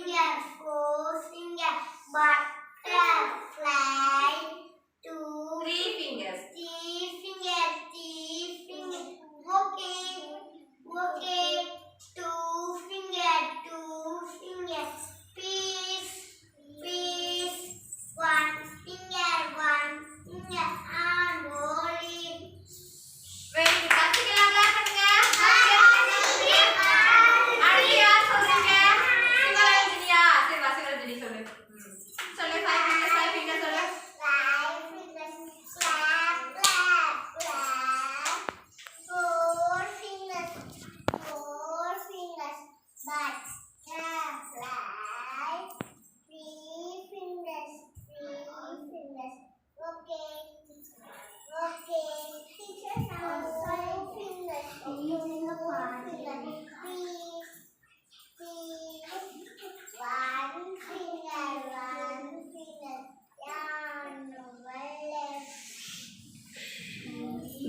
finger, four finger, butterfly, three fingers, three finger, okay, two finger, peace, one finger, and holy. Very good.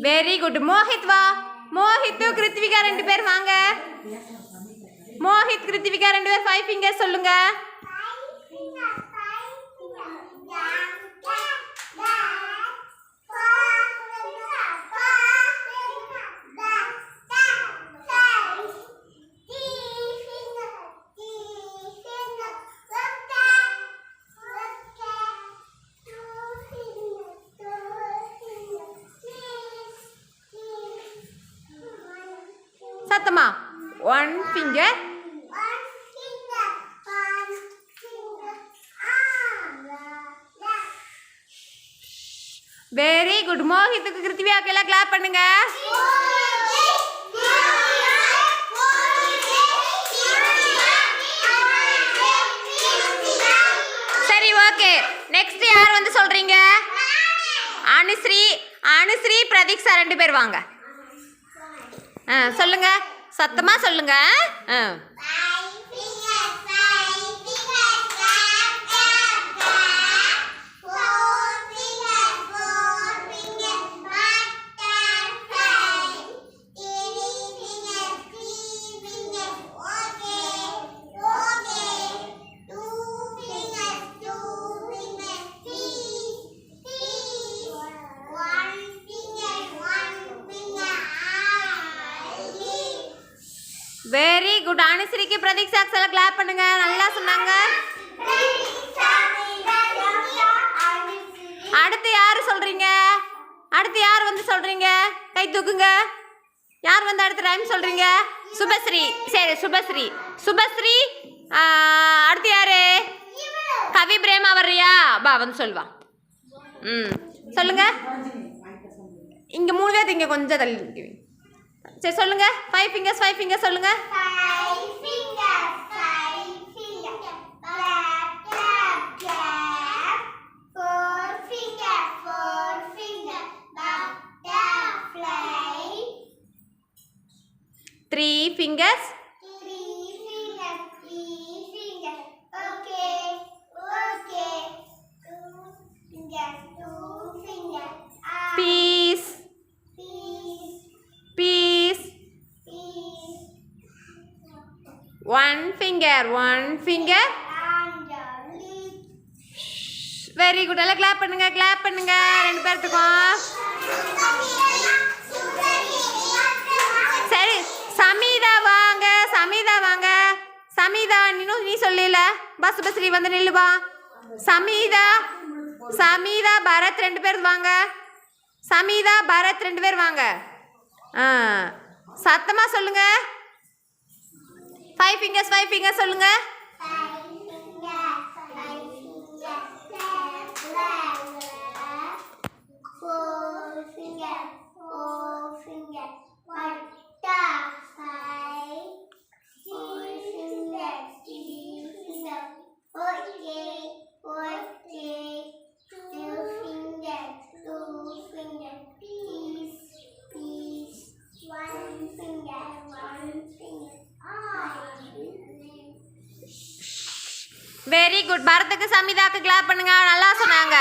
Very good. Mohit va. Mohit Kritvika rendu per vaanga. Mohit Kritvika rendu per 5 fingers sollunga. Satama, one finger. Very good. Mohit Kritvika kela clap பண்ணுங்க. சரி okay. Next யார் வந்து சொல்றீங்க? Anusree Prateek sir ரெண்டு பேர் வாங்க. சொல்லுங்க, சத்தமா சொல்லுங்க. Very good. அனுஸ்ரீக்கு பிரதீக் சாக்ஸ் எல்லாம் கிளாப் பண்ணுங்க. நல்லா சொன்னாங்க. அடுத்து யாரு சொல்றீங்க? அடுத்து யார் வந்து சொல்றீங்க? கை தூக்குங்க. யார் வந்து அடுத்து ரைம் சொல்றீங்க? சுபஸ்ரீ. சரி சுபஸ்ரீ. அடுத்து யாரு? கவி பிரேமா வர்றியா? பா வந்து சொல்வா. சொல்லுங்க. இங்க 3 பேர் இங்க கொஞ்சம் தள்ளி. சரி சொல்லுங்க. 5 fingers சொல்லுங்க. 5 fingers. Clap. 4 fingers. Butterfly. 3 fingers. Okay. 2 fingers. Peace. One finger. Very good. எல்லாம் clap பண்ணுங்க. ரெண்டு பேர்த்துக்கும். சரி சமீதா வாங்க. சமீதா நீ சொல்லல. பஸ்ரீ வந்து நில்லு வா. சமீதா பரத் ரெண்டு பேர் வாங்க. சத்தமா சொல்லுங்க. 5 fingers சொல்லுங்க. 5 fingers. 4 fingers. Butterfly. 4 fingers. 3 fingers. Okay. 2 fingers. Peace. 1 finger. Very good. பரத்துக்கு சமிதாக்கு கிளாப் பண்ணுங்க. நல்லா சொன்னாங்க.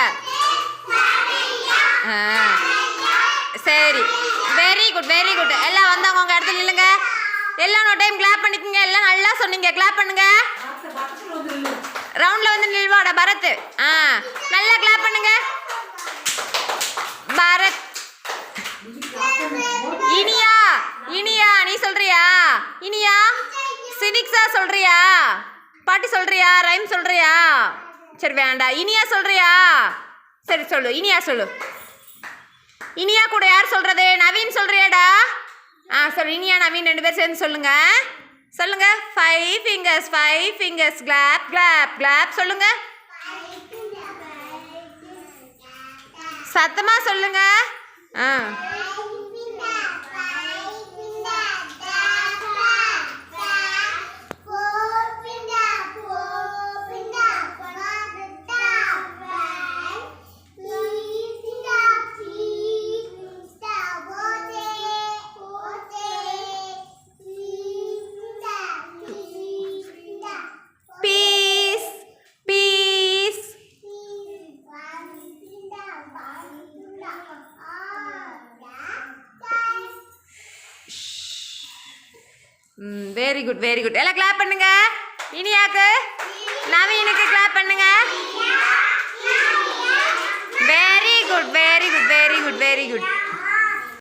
சரி வெரி குட். எல்லாம் வந்தவங்க உங்க இடத்துல இல்லைங்க. எல்லாம் டைம் கிளாப் பண்ணிக்கோங்க. எல்லாம் நல்லா சொன்னீங்க. கிளாப் பண்ணுங்க. பரத். நல்லா கிளாப் பண்ணுங்க. பரத். இனியா, இனியா நீ சொல்றியா? இனியா சிவிக்ஸா சொல்றியா? பாட்டி சொல்றியா? ரைம் சொல்றியா? சரி வேண்டாம். இனியா சொல்றியா? சரி சொல்லு. இனியா சொல்லு. இனியா கூட யார் சொல்றது? நவீன் சொல்றியாடா? சொல்லு. இனியா நவீன் 2 பேர் சேர்ந்து சொல்லுங்க. சொல்லுங்க. 5 fingers 5 fingers clap clap clap சொல்லுங்க. சத்தமா சொல்லுங்க. Very good very good. எல்லாம் கிளாப் பண்ணுங்க. இனியாக்கு நவீனுக்கு கிளாப் பண்ணுங்க.